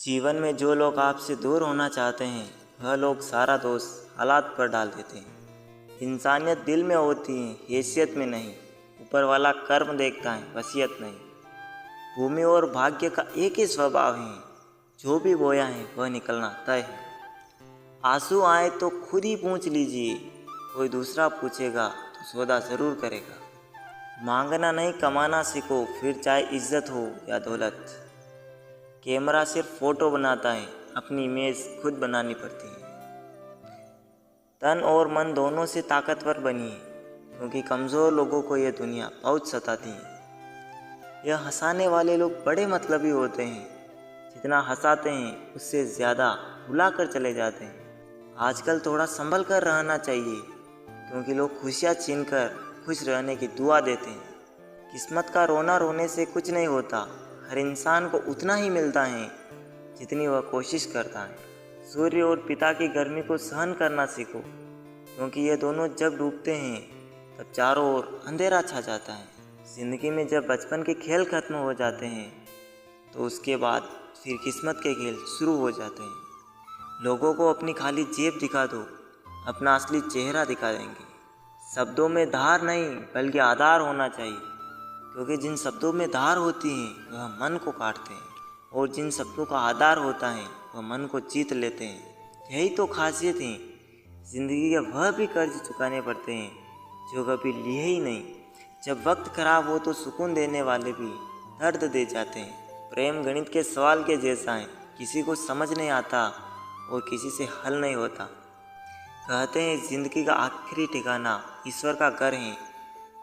जीवन में जो लोग आपसे दूर होना चाहते हैं वह लोग सारा दोष हालात पर डाल देते हैं। इंसानियत दिल में होती है, हैसियत में नहीं। ऊपर वाला कर्म देखता है, वसीयत नहीं। भूमि और भाग्य का एक ही स्वभाव है, जो भी बोया है वह निकलना तय है। आंसू आए तो खुद ही पूछ लीजिए, कोई दूसरा पूछेगा तो सौदा ज़रूर करेगा। मांगना नहीं कमाना सीखो, फिर चाहे इज्जत हो या दौलत। कैमरा सिर्फ फ़ोटो बनाता है, अपनी इमेज खुद बनानी पड़ती है। तन और मन दोनों से ताकतवर बनिए, क्योंकि कमज़ोर लोगों को यह दुनिया बहुत सताती है। यह हंसाने वाले लोग बड़े मतलबी होते हैं, जितना हंसाते हैं उससे ज़्यादा भुला कर चले जाते हैं। आजकल थोड़ा संभल कर रहना चाहिए, क्योंकि लोग खुशियाँ छीन कर खुश रहने की दुआ देते हैं। किस्मत का रोना रोने से कुछ नहीं होता। हर इंसान को उतना ही मिलता है जितनी वह कोशिश करता है। सूर्य और पिता की गर्मी को सहन करना सीखो, क्योंकि ये दोनों जब डूबते हैं तब चारों ओर अंधेरा छा जाता है। ज़िंदगी में जब बचपन के खेल खत्म हो जाते हैं तो उसके बाद फिर किस्मत के खेल शुरू हो जाते हैं। लोगों को अपनी खाली जेब दिखा दो, अपना असली चेहरा दिखा देंगे। शब्दों में धार नहीं बल्कि आधार होना चाहिए, क्योंकि जिन शब्दों में धार होती है वह मन को काटते हैं, और जिन शब्दों का आधार होता है वह मन को जीत लेते हैं। यही तो खासियत है। ज़िंदगी के वह भी कर्ज चुकाने पड़ते हैं जो कभी लिए ही नहीं। जब वक्त खराब हो तो सुकून देने वाले भी दर्द दे जाते हैं। प्रेम गणित के सवाल के जैसा है, किसी को समझ नहीं आता और किसी से हल नहीं होता। कहते हैं ज़िंदगी का आखिरी ठिकाना ईश्वर का घर है।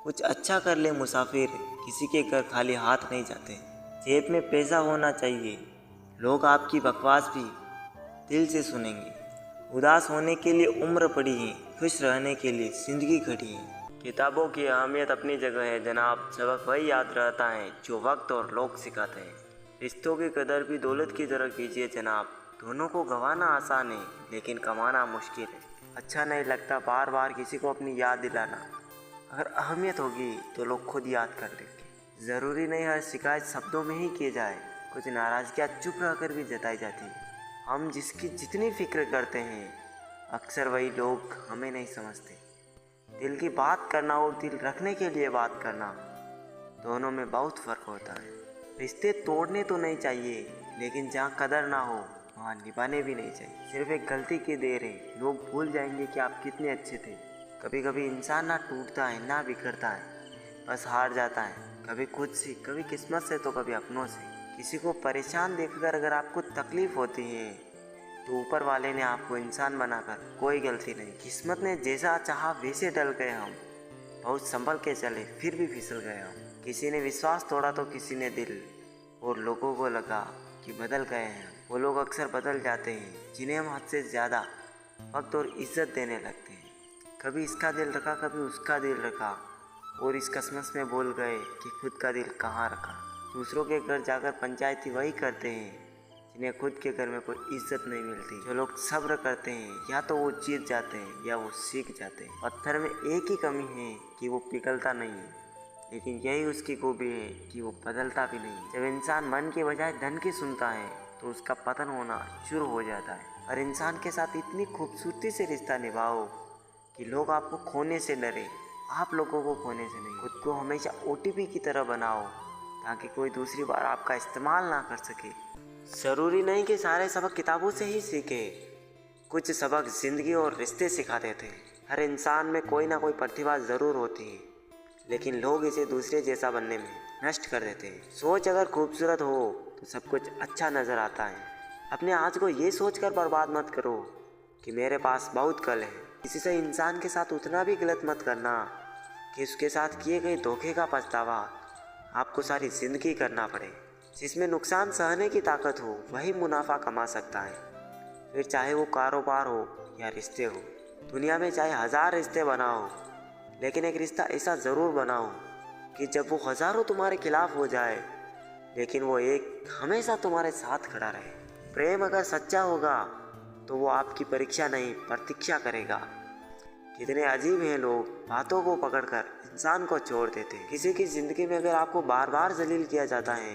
कुछ अच्छा कर ले मुसाफिर, किसी के घर खाली हाथ नहीं जाते। जेब में पैसा होना चाहिए, लोग आपकी बकवास भी दिल से सुनेंगे। उदास होने के लिए उम्र पड़ी है, खुश रहने के लिए ज़िंदगी खड़ी है। किताबों की अहमियत अपनी जगह है जनाब, सबक वही याद रहता है जो वक्त और लोग सिखाते हैं। रिश्तों की कदर भी दौलत की तरह कीजिए जनाब, दोनों को गंवाना आसान है लेकिन कमाना मुश्किल है। अच्छा नहीं लगता बार बार किसी को अपनी याद दिलाना। अगर अहमियत होगी तो लोग खुद याद कर लेंगे। ज़रूरी नहीं हर शिकायत शब्दों में ही की जाए, कुछ नाराज़गियाँ चुप रहकर भी जताई जाती है। हम जिसकी जितनी फिक्र करते हैं अक्सर वही लोग हमें नहीं समझते। दिल की बात करना और दिल रखने के लिए बात करना, दोनों में बहुत फ़र्क होता है। रिश्ते तोड़ने तो नहीं चाहिए, लेकिन जहाँ कदर ना हो वहाँ निभाने भी नहीं चाहिए। सिर्फ एक गलती की देर है, लोग भूल जाएंगे कि आप कितने अच्छे थे। कभी कभी इंसान ना टूटता है ना बिखरता है, बस हार जाता है। कभी खुद से, कभी किस्मत से, तो कभी अपनों से। किसी को परेशान देखकर अगर आपको तकलीफ़ होती है तो ऊपर वाले ने आपको इंसान बनाकर कोई गलती नहीं। किस्मत ने जैसा चाहा वैसे डल गए हम, बहुत संभल के चले फिर भी फिसल गए हम। किसी ने विश्वास तोड़ा तो किसी ने दिल, और लोगों को लगा कि बदल गए हैं हम। वो लोग अक्सर बदल जाते हैं जिन्हें हम हद से ज़्यादा वक्त और इज्जत देने लगते हैं। कभी इसका दिल रखा कभी उसका दिल रखा, और इस कसमस में बोल गए कि खुद का दिल कहाँ रखा। दूसरों के घर जाकर पंचायती वही करते हैं जिन्हें खुद के घर में कोई इज्जत नहीं मिलती। जो लोग सब्र करते हैं या तो वो जीत जाते हैं या वो सीख जाते हैं। पत्थर में एक ही कमी है कि वो पिघलता नहीं है, लेकिन यही उसकी खूबी है कि वो बदलता भी नहीं। जब इंसान मन के बजाय धन की सुनता है तो उसका पतन होना शुरू हो जाता है। हर इंसान के साथ इतनी खूबसूरती से रिश्ता निभाओ कि लोग आपको खोने से डरे, आप लोगों को खोने से नहीं। खुद को हमेशा OTP की तरह बनाओ ताकि कोई दूसरी बार आपका इस्तेमाल ना कर सके। ज़रूरी नहीं कि सारे सबक किताबों से ही सीखे, कुछ सबक ज़िंदगी और रिश्ते सिखा देते हैं। हर इंसान में कोई ना कोई प्रतिभा ज़रूर होती है, लेकिन लोग इसे दूसरे जैसा बनने में नष्ट कर देते हैं। सोच अगर खूबसूरत हो तो सब कुछ अच्छा नज़र आता है। अपने आज को ये सोचकर बर्बाद मत करो कि मेरे पास बहुत कल है। किसी से इंसान के साथ उतना भी गलत मत करना कि उसके साथ किए गए धोखे का पछतावा आपको सारी ज़िंदगी करना पड़े। जिसमें नुकसान सहने की ताकत हो वही मुनाफा कमा सकता है, फिर चाहे वो कारोबार हो या रिश्ते हो। दुनिया में चाहे 1000 रिश्ते बनाओ, लेकिन एक रिश्ता ऐसा ज़रूर बनाओ कि जब वो हज़ारों तुम्हारे खिलाफ हो जाए, लेकिन वो एक हमेशा तुम्हारे साथ खड़ा रहे। प्रेम अगर सच्चा होगा तो वो आपकी परीक्षा नहीं प्रतीक्षा करेगा। कितने अजीब हैं लोग, बातों को पकड़कर इंसान को छोड़ देते हैं। किसी की ज़िंदगी में अगर आपको बार बार जलील किया जाता है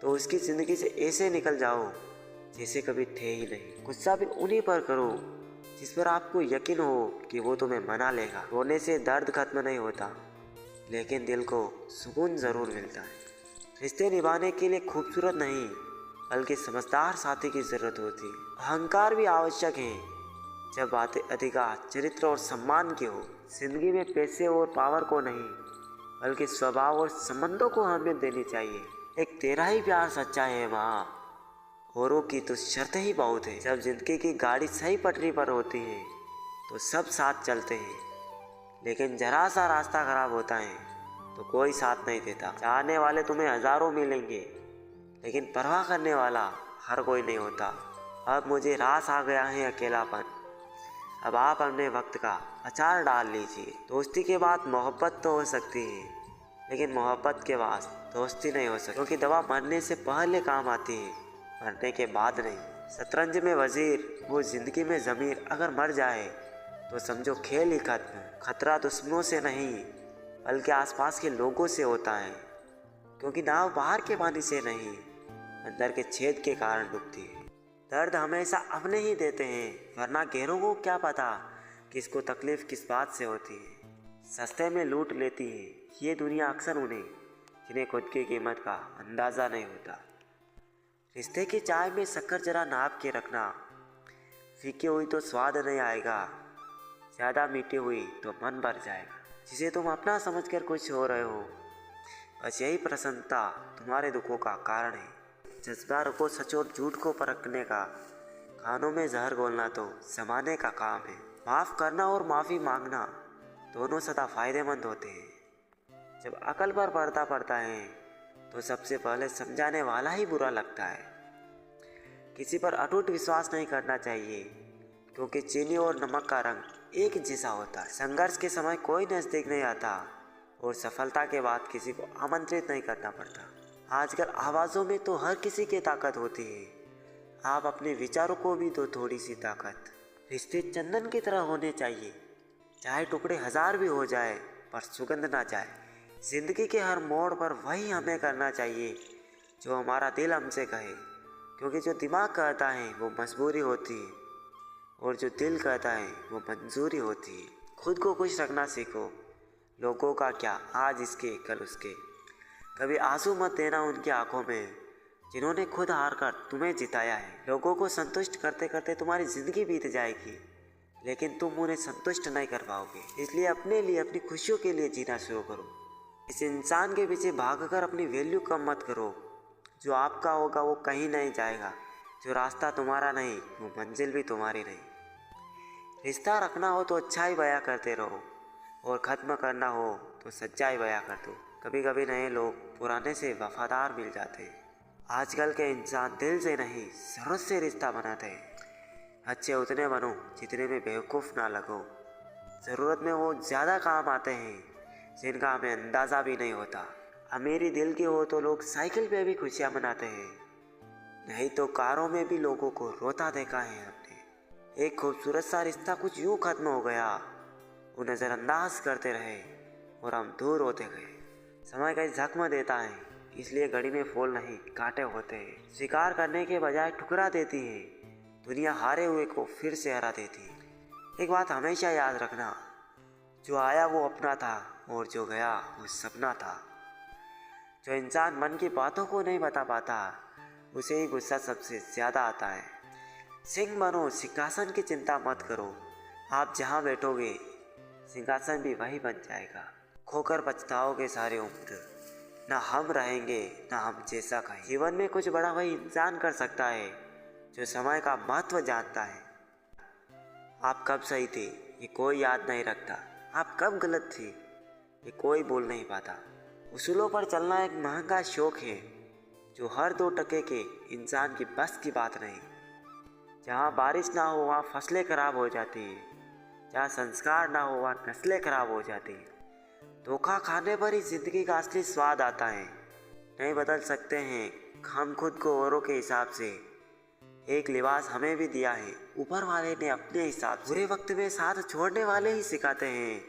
तो उसकी ज़िंदगी से ऐसे निकल जाओ जैसे कभी थे ही नहीं। गुस्सा भी उन्हीं पर करो जिस पर आपको यकीन हो कि वो तुम्हें मना लेगा। रोने से दर्द खत्म नहीं होता, लेकिन दिल को सुकून ज़रूर मिलता है। रिश्ते निभाने के लिए खूबसूरत नहीं बल्कि समझदार साथी की ज़रूरत होती है। अहंकार भी आवश्यक है जब बातें अधिकार, चरित्र और सम्मान की हो। जिंदगी में पैसे और पावर को नहीं बल्कि स्वभाव और संबंधों को अहमियत देनी चाहिए। एक तेरा ही प्यार सच्चा है वहाँ, औरों की तो शर्तें ही बहुत है। जब जिंदगी की गाड़ी सही पटरी पर होती है तो सब साथ चलते हैं, लेकिन जरा सा रास्ता खराब होता है तो कोई साथ नहीं देता। चाहने वाले तुम्हें हजारों मिलेंगे, लेकिन परवाह करने वाला हर कोई नहीं होता। अब मुझे रास आ गया है अकेलापन, अब आप अपने वक्त का अचार डाल लीजिए। दोस्ती के बाद मोहब्बत तो हो सकती है, लेकिन मोहब्बत के बाद दोस्ती नहीं हो सकती, क्योंकि दवा मरने से पहले काम आती है, मरने के बाद नहीं। शतरंज में वजीर वो जिंदगी में ज़मीर अगर मर जाए तो समझो खेल ही खत्म। खतरा दुश्मनों से नहीं बल्कि आसपास के लोगों से होता है, क्योंकि नाव बाहर के पानी से नहीं अंदर के छेद के कारण डूबती है। दर्द हमेशा अपने ही देते हैं, वरना गैरों को क्या पता किसको तकलीफ किस बात से होती है। सस्ते में लूट लेती है ये दुनिया अक्सर उन्हें जिन्हें खुद की कीमत का अंदाज़ा नहीं होता। रिश्ते की चाय में शक्कर जरा नाप के रखना, फीकी हुई तो स्वाद नहीं आएगा, ज़्यादा मीठी हुई तो मन भर जाएगा। जिसे तुम अपना समझकर खुश हो रहे हो, बस यही प्रसन्नता तुम्हारे दुखों का कारण है। जज्बा रखो सच और झूठ को परखने का, खानों में जहर घोलना तो जमाने का काम है। माफ़ करना और माफ़ी मांगना दोनों सदा फायदेमंद होते हैं। जब अकल पर पर्दा पड़ता है तो सबसे पहले समझाने वाला ही बुरा लगता है। किसी पर अटूट विश्वास नहीं करना चाहिए, क्योंकि चीनी और नमक का रंग एक जैसा होता है। संघर्ष के समय कोई नज़दीक नहीं आता और सफलता के बाद किसी को आमंत्रित नहीं करना पड़ता। आजकल आवाज़ों में तो हर किसी की ताकत होती है, आप अपने विचारों को भी दो थोड़ी सी ताकत। रिश्ते चंदन की तरह होने चाहिए, चाहे टुकड़े हजार भी हो जाए पर सुगंध ना जाए। जिंदगी के हर मोड़ पर वही हमें करना चाहिए जो हमारा दिल हमसे कहे, क्योंकि जो दिमाग कहता है वो मजबूरी होती है और जो दिल कहता है वो मंजूरी होती है। खुद को खुश रखना सीखो, लोगों का क्या आज इसके कल उसके। कभी आंसू मत देना उनकी आंखों में जिन्होंने खुद हार कर तुम्हें जिताया है। लोगों को संतुष्ट करते करते तुम्हारी ज़िंदगी बीत जाएगी, लेकिन तुम उन्हें संतुष्ट नहीं कर पाओगे। इसलिए अपने लिए, अपनी खुशियों के लिए जीना शुरू करो। इस इंसान के पीछे भागकर अपनी वैल्यू कम मत करो। जो आपका होगा वो कहीं नहीं जाएगा, जो रास्ता तुम्हारा नहीं वो मंजिल भी तुम्हारी नहीं। रिश्ता रखना हो तो अच्छाई बयां करते रहो और ख़त्म करना हो तो सच्चाई बयां कर दो। कभी कभी नए लोग पुराने से वफादार मिल जाते हैं। आजकल के इंसान दिल से नहीं ज़रूरत से रिश्ता बनाते हैं। अच्छे उतने बनो जितने में बेवकूफ़ ना लगो। ज़रूरत में वो ज़्यादा काम आते हैं जिनका हमें अंदाज़ा भी नहीं होता। अमीरी दिल की हो तो लोग साइकिल पे भी खुशियाँ मनाते हैं, नहीं तो कारों में भी लोगों को रोता देखा है हमने। एक खूबसूरत सा रिश्ता कुछ यूँ ख़त्म हो गया, वो नज़रअंदाज करते रहे और हम दूर होते गए। समय कई जख्म देता है, इसलिए घड़ी में फूल नहीं कांटे होते हैं। स्वीकार करने के बजाय ठुकरा देती है दुनिया, हारे हुए को फिर से हरा देती है। एक बात हमेशा याद रखना, जो आया वो अपना था और जो गया वो सपना था। जो इंसान मन की बातों को नहीं बता पाता उसे ही गुस्सा सबसे ज़्यादा आता है। सिंह बनो, सिंहासन की चिंता मत करो, आप जहाँ बैठोगे सिंहासन भी वही बन जाएगा। खोकर पछताओगे सारी उम्र, ना हम रहेंगे ना हम जैसा कहें। जीवन में कुछ बड़ा वही इंसान कर सकता है जो समय का महत्व जानता है। आप कब सही थे ये कोई याद नहीं रखता, आप कब गलत थे ये कोई बोल नहीं पाता। उसूलों पर चलना एक महंगा शौक है जो हर 2 टके के इंसान की बस की बात नहीं। जहाँ बारिश ना हो वहाँ फसलें खराब हो जाती है, जहाँ संस्कार ना हो वहाँ नस्लें खराब हो जाती हैं। धोखा खाने पर ही जिंदगी का असली स्वाद आता है। नहीं बदल सकते हैं हम खुद को औरों के हिसाब से, एक लिबास हमें भी दिया है ऊपर वाले ने अपने हिसाब से। बुरे वक्त में साथ छोड़ने वाले ही सिखाते हैं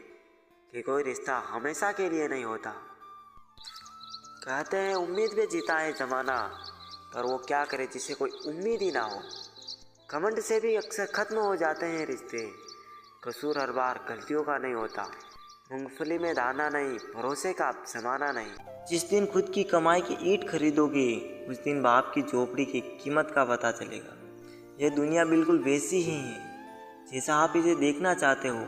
कि कोई रिश्ता हमेशा के लिए नहीं होता। कहते हैं उम्मीद में जीता है जमाना, पर वो क्या करे जिसे कोई उम्मीद ही ना हो। घमंड से भी अक्सर खत्म हो जाते हैं रिश्ते। कसूर हर बार गलतियों का नहीं होता। मूंगफली में दाना नहीं, भरोसे का जमाना नहीं। जिस दिन खुद की कमाई की ईंट खरीदोगे उस दिन बाप की झोपड़ी की कीमत का पता चलेगा। यह दुनिया बिल्कुल वैसी ही है जैसा आप इसे देखना चाहते हो।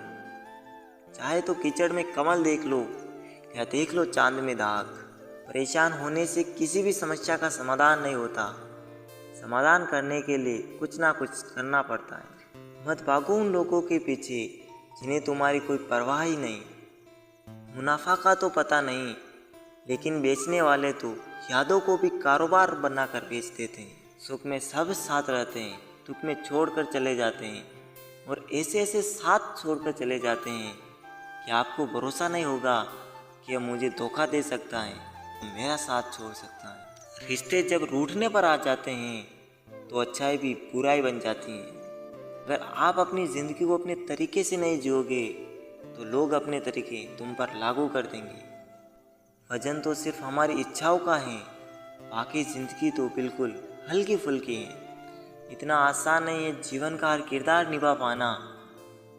चाहे तो कीचड़ में कमल देख लो या देख लो चांद में दाग। परेशान होने से किसी भी समस्या का समाधान नहीं होता। समाधान करने के लिए कुछ ना कुछ करना पड़ता है। मत भागो उन लोगों के पीछे जिन्हें तुम्हारी कोई परवाह ही नहीं। मुनाफा का तो पता नहीं, लेकिन बेचने वाले तो यादों को भी कारोबार बनाकर बेच देते हैं। सुख में सब साथ रहते हैं, दुख में छोड़कर चले जाते हैं, और ऐसे ऐसे साथ छोड़कर चले जाते हैं कि आपको भरोसा नहीं होगा कि यह मुझे धोखा दे सकता है, मेरा साथ छोड़ सकता है। रिश्ते जब रूठने पर आ जाते हैं तो अच्छाई भी बुराई बन जाती है। अगर आप अपनी ज़िंदगी को अपने तरीके से नहीं जियोगे तो लोग अपने तरीके तुम पर लागू कर देंगे। वजन तो सिर्फ हमारी इच्छाओं का है, बाकी ज़िंदगी तो बिल्कुल हल्की फुल्की है। इतना आसान नहीं है जीवन का हर किरदार निभा पाना।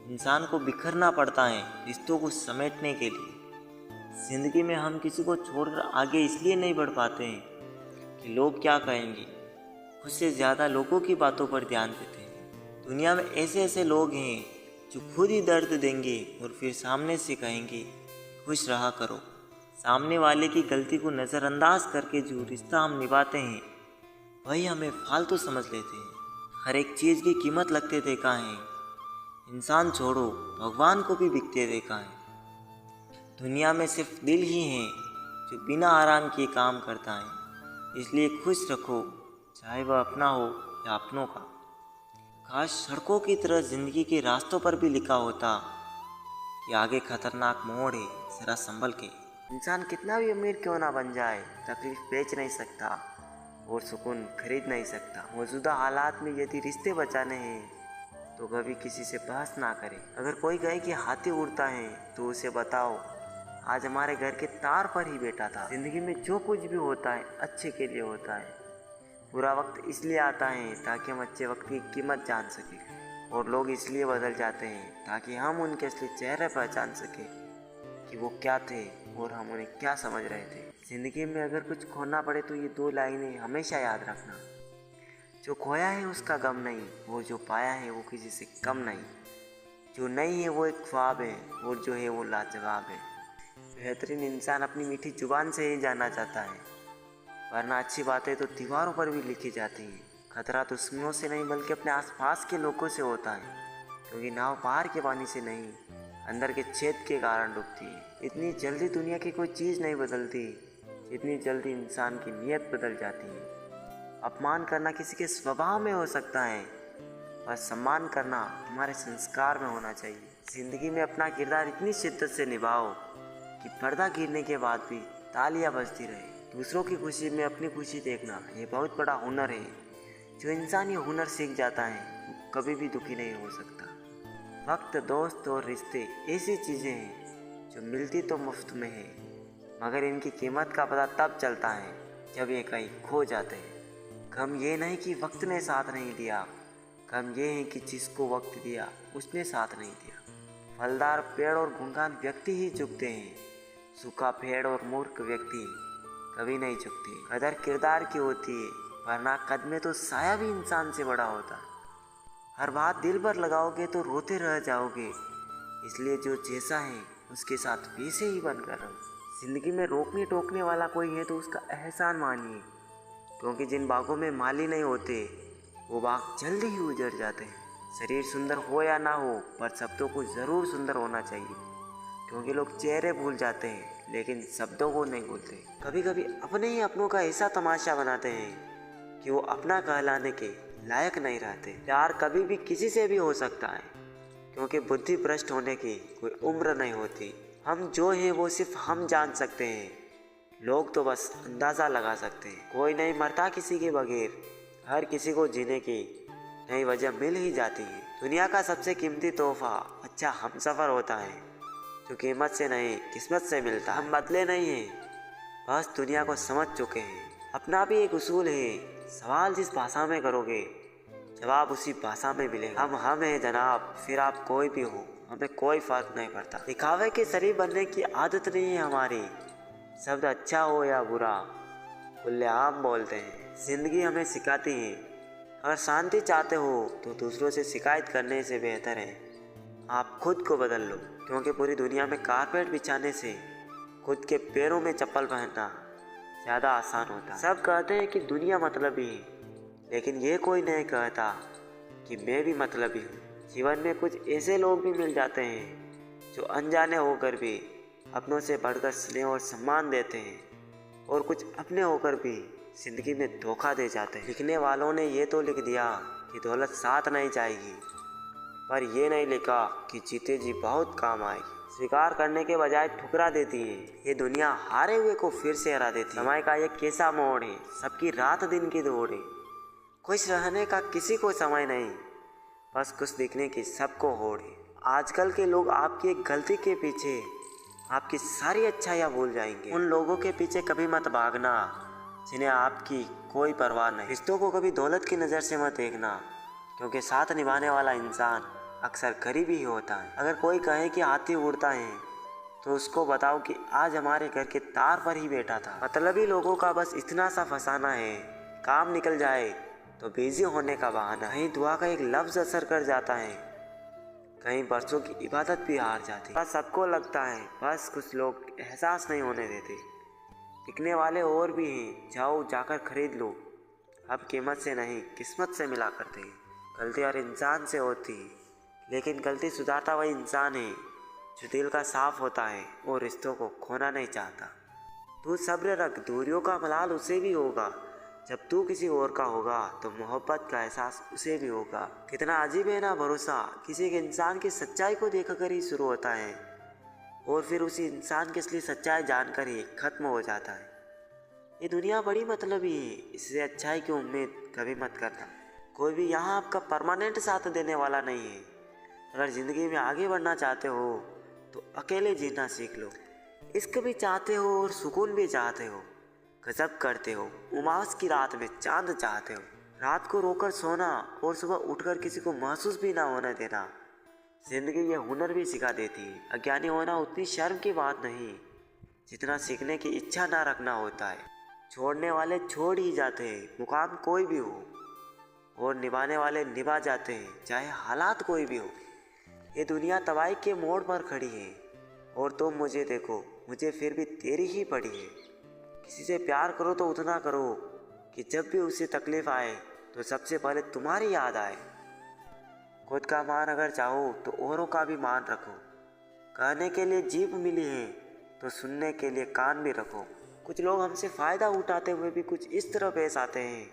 इंसान को बिखरना पड़ता है रिश्तों को समेटने के लिए। ज़िंदगी में हम किसी को छोड़कर आगे इसलिए नहीं बढ़ पाते हैं कि लोग क्या कहेंगे, खुद से ज़्यादा लोगों की बातों पर ध्यान देते हैं। दुनिया में ऐसे ऐसे लोग हैं जो खुद ही दर्द देंगे और फिर सामने से कहेंगे खुश रहा करो। सामने वाले की गलती को नज़रअंदाज करके जो रिश्ता हम निभाते हैं वही हमें फालतू समझ लेते हैं। हर एक चीज़ की कीमत लगते देखा है। इंसान छोड़ो, भगवान को भी बिकते देखा है। दुनिया में सिर्फ दिल ही है जो बिना आराम किए काम करता है। इसलिए खुश रखो, चाहे वह अपना हो या अपनों का। काश सड़कों की तरह ज़िंदगी के रास्तों पर भी लिखा होता कि आगे खतरनाक मोड़ है, ज़रा संभल के। इंसान कितना भी अमीर क्यों ना बन जाए, तकलीफ बेच नहीं सकता और सुकून खरीद नहीं सकता। मौजूदा हालात में यदि रिश्ते बचाने हैं तो कभी किसी से बहस ना करें। अगर कोई कहे कि हाथी उड़ता है तो उसे बताओ आज हमारे घर के तार पर ही बैठा था। जिंदगी में जो कुछ भी होता है अच्छे के लिए होता है। बुरा वक्त इसलिए आता है ताकि हम अच्छे वक्त की कीमत जान सकें, और लोग इसलिए बदल जाते हैं ताकि हम उनके असली चेहरे पहचान सकें कि वो क्या थे और हम उन्हें क्या समझ रहे थे। ज़िंदगी में अगर कुछ खोना पड़े तो ये 2 लाइनें हमेशा याद रखना। जो खोया है उसका गम नहीं, वो जो पाया है वो किसी से कम नहीं। जो नहीं है वो एक ख्वाब है और जो है वो लाजवाब है। बेहतरीन इंसान अपनी मीठी जुबान से ही जाना चाहता है, वरना अच्छी बातें तो दीवारों पर भी लिखी जाती हैं। खतरा दुश्मनों से नहीं बल्कि अपने आसपास के लोगों से होता है, क्योंकि नाव बाहर के पानी से नहीं अंदर के छेद के कारण डूबती है। इतनी जल्दी दुनिया की कोई चीज़ नहीं बदलती जितनी जल्दी इंसान की नीयत बदल जाती है। अपमान करना किसी के स्वभाव में हो सकता है, पर सम्मान करना हमारे संस्कार में होना चाहिए। ज़िंदगी में अपना किरदार इतनी शिद्दत से निभाओ कि पर्दा गिरने के बाद भी तालियां बजती रहे। दूसरों की खुशी में अपनी खुशी देखना ये बहुत बड़ा हुनर है। जो इंसान ये हुनर सीख जाता है वो कभी भी दुखी नहीं हो सकता। वक्त, दोस्त और रिश्ते ऐसी चीज़ें हैं जो मिलती तो मुफ्त में है, मगर इनकी कीमत का पता तब चलता है जब ये कहीं खो जाते हैं। गम ये नहीं कि वक्त ने साथ नहीं दिया, गम ये है कि जिसको वक्त दिया उसने साथ नहीं दिया। फलदार पेड़ और गुणगान व्यक्ति ही झुकते हैं, सूखा पेड़ और मूर्ख व्यक्ति कभी नहीं झुकते। कदर किरदार की होती है, वरना कद में तो साया भी इंसान से बड़ा होता है। हर बात दिल पर लगाओगे तो रोते रह जाओगे, इसलिए जो जैसा है उसके साथ वैसे ही बनकर रहो। जिंदगी में रोकने टोकने वाला कोई है तो उसका एहसान मानिए, क्योंकि जिन बागों में माली नहीं होते वो बाग जल्दी ही उजड़ जाते हैं। शरीर सुंदर हो या ना हो, पर शब्दों को ज़रूर सुंदर होना चाहिए, क्योंकि लोग चेहरे भूल जाते हैं लेकिन शब्दों को नहीं भूलते। कभी कभी अपने ही अपनों का ऐसा तमाशा बनाते हैं कि वो अपना कहलाने के लायक नहीं रहते। प्यार कभी भी किसी से भी हो सकता है, क्योंकि बुद्धि भ्रष्ट होने की कोई उम्र नहीं होती। हम जो हैं वो सिर्फ हम जान सकते हैं, लोग तो बस अंदाज़ा लगा सकते हैं। कोई नहीं मरता किसी के बगैर, हर किसी को जीने की नई वजह मिल ही जाती है। दुनिया का सबसे कीमती तोहफा अच्छा हमसफ़र होता है, जो कीमत से नहीं किस्मत से मिलता। हम बदले नहीं हैं, बस दुनिया को समझ चुके हैं। अपना भी एक उसूल है, सवाल जिस भाषा में करोगे जवाब उसी भाषा में मिलेगा। हम हैं जनाब, फिर आप कोई भी हो, हमें कोई फर्क नहीं पड़ता। दिखावे के शरीर बनने की आदत नहीं है हमारी। शब्द अच्छा हो या बुरा खुलेआम बोलते हैं। जिंदगी हमें सिखाती है, अगर शांति चाहते हो तो दूसरों से शिकायत करने से बेहतर है आप खुद को बदल लो, क्योंकि पूरी दुनिया में कारपेट बिछाने से खुद के पैरों में चप्पल पहनना ज़्यादा आसान होता है। सब कहते हैं कि दुनिया मतलबी है, लेकिन ये कोई नहीं कहता कि मैं भी मतलबी हूँ। जीवन में कुछ ऐसे लोग भी मिल जाते हैं जो अनजाने होकर भी अपनों से बढ़कर स्नेह और सम्मान देते हैं, और कुछ अपने होकर भी जिंदगी में धोखा दे जाते हैं। लिखने वालों ने ये तो लिख दिया कि दौलत साथ नहीं जाएगी, पर ये नहीं लिखा कि जीते जी बहुत काम आएगी। स्वीकार करने के बजाय ठुकरा देती है ये दुनिया, हारे हुए को फिर से हरा देती है। समय का ये कैसा मोड़ है, सबकी रात दिन की दौड़ है। खुश रहने का किसी को समय नहीं, बस खुश दिखने की सबको होड़ है। आजकल के लोग आपकी एक गलती के पीछे आपकी सारी अच्छाइयाँ भूल जाएंगे। उन लोगों के पीछे कभी मत भागना जिन्हें आपकी कोई परवाह नहीं। रिश्तों को कभी दौलत की नज़र से मत देखना, क्योंकि साथ निभाने वाला इंसान अक्सर गरीब ही होता है। अगर कोई कहे कि हाथी उड़ता है तो उसको बताओ कि आज हमारे घर के तार पर ही बैठा था। मतलबी लोगों का बस इतना सा फसाना है, काम निकल जाए तो बिजी होने का बहाना। कहीं दुआ का एक लफ्ज़ असर कर जाता है, कहीं बरसों की इबादत भी हार जाती है। बस सबको लगता है, बस कुछ लोग एहसास नहीं होने देते। बिकने वाले और भी हैं, जाओ जाकर खरीद लो, अब कीमत से नहीं किस्मत से मिला करते हैं। गलती हर इंसान से होती है, लेकिन गलती सुधारता वही इंसान है जो दिल का साफ होता है और रिश्तों को खोना नहीं चाहता। तू सब्र रख, दूरियों का मलाल उसे भी होगा। जब तू किसी और का होगा तो मोहब्बत का एहसास उसे भी होगा। कितना अजीब है ना भरोसा, किसी एक इंसान की सच्चाई को देखकर ही शुरू होता है और फिर उसी इंसान की असली सच्चाई जानकर ही खत्म हो जाता है। ये दुनिया बड़ी मतलबी है, इससे अच्छाई की उम्मीद कभी मत करना। कोई भी यहाँ आपका परमानेंट साथ देने वाला नहीं है। अगर ज़िंदगी में आगे बढ़ना चाहते हो तो अकेले जीना सीख लो। इश्क भी चाहते हो और सुकून भी चाहते हो, गजब करते हो। उमास की रात में चांद चाहते हो, रात को रोकर सोना और सुबह उठकर किसी को महसूस भी ना होने देना। जिंदगी ये हुनर भी सिखा देती है। अज्ञानी होना उतनी शर्म की बात नहीं जितना सीखने की इच्छा ना रखना होता है। छोड़ने वाले छोड़ ही जाते हैं, मुकाम कोई भी हो, और निभाने वाले निभा जाते हैं, चाहे हालात कोई भी हो। ये दुनिया तबाही के मोड़ पर खड़ी है और तुम मुझे देखो, मुझे फिर भी तेरी ही पड़ी है। किसी से प्यार करो तो उतना करो कि जब भी उसे तकलीफ आए तो सबसे पहले तुम्हारी याद आए। खुद का मान अगर चाहो तो औरों का भी मान रखो। कहने के लिए जीभ मिली है तो सुनने के लिए कान भी रखो। कुछ लोग हमसे फ़ायदा उठाते हुए भी कुछ इस तरह पेश आते हैं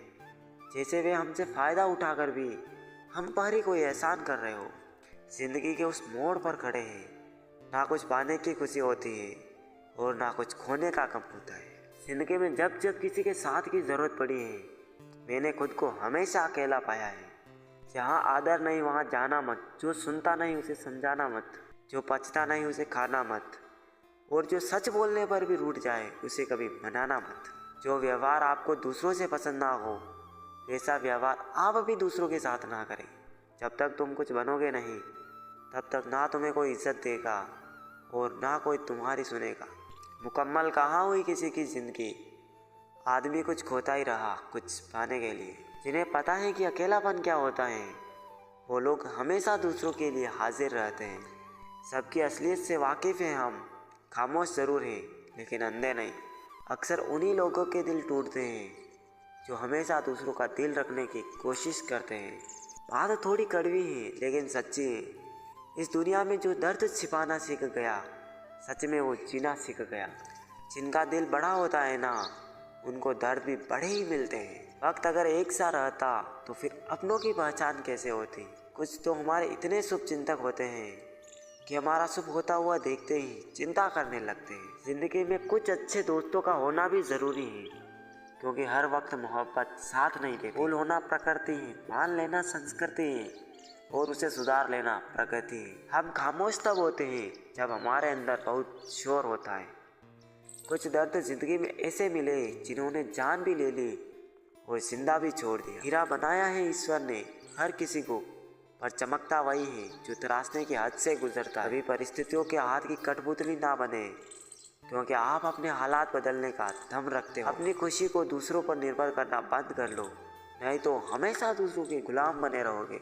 जैसे वे हमसे फ़ायदा उठाकर भी हम पर ही कोई एहसान कर रहे हो। जिंदगी के उस मोड़ पर खड़े हैं, ना कुछ पाने की खुशी होती है और ना कुछ खोने का गम होता है। जिंदगी में जब जब किसी के साथ की ज़रूरत पड़ी है, मैंने खुद को हमेशा अकेला पाया है। जहाँ आदर नहीं वहाँ जाना मत, जो सुनता नहीं उसे समझाना मत, जो पचता नहीं उसे खाना मत, और जो सच बोलने पर भी रूठ जाए उसे कभी मनाना मत। जो व्यवहार आपको दूसरों से पसंद ना हो वैसा व्यवहार आप भी दूसरों के साथ ना करें। जब तक तुम कुछ बनोगे नहीं तब तक ना तुम्हें कोई इज्जत देगा और ना कोई तुम्हारी सुनेगा। मुकम्मल कहाँ हुई किसी की ज़िंदगी, आदमी कुछ खोता ही रहा कुछ पाने के लिए। जिन्हें पता है कि अकेलापन क्या होता है वो लोग हमेशा दूसरों के लिए हाजिर रहते हैं। सबकी असलियत से वाकिफ़ हैं हम, खामोश ज़रूर हैं लेकिन अंधे नहीं। अक्सर उन्हीं लोगों के दिल टूटते हैं जो हमेशा दूसरों का दिल रखने की कोशिश करते हैं। बात थोड़ी कड़वी है लेकिन सच्ची है। इस दुनिया में जो दर्द छिपाना सीख गया, सच में वो जीना सीख गया। जिनका दिल बड़ा होता है ना, उनको दर्द भी बड़े ही मिलते हैं। वक्त अगर एक सा रहता तो फिर अपनों की पहचान कैसे होती। कुछ तो हमारे इतने शुभ चिंतक होते हैं कि हमारा शुभ होता हुआ देखते ही चिंता करने लगते हैं। ज़िंदगी में कुछ अच्छे दोस्तों का होना भी ज़रूरी है, क्योंकि हर वक्त मोहब्बत साथ नहीं देती। भूल होना प्रकृति है, मान लेना संस्कृति है और उसे सुधार लेना प्रगति है। हम खामोश तब होते हैं जब हमारे अंदर बहुत शोर होता है। कुछ दर्द जिंदगी में ऐसे मिले जिन्होंने जान भी ले ली और जिंदा भी छोड़ दिया। हीरा बनाया है ईश्वर ने हर किसी को, पर चमकता वही है जो तराशने की हद से गुजरता है। कभी परिस्थितियों के हाथ की कठपुतली ना बने, क्योंकि आप अपने हालात बदलने का दम रखते हो। अपनी खुशी को दूसरों पर निर्भर करना बंद कर लो, नहीं तो हमेशा दूसरों के गुलाम बने रहोगे।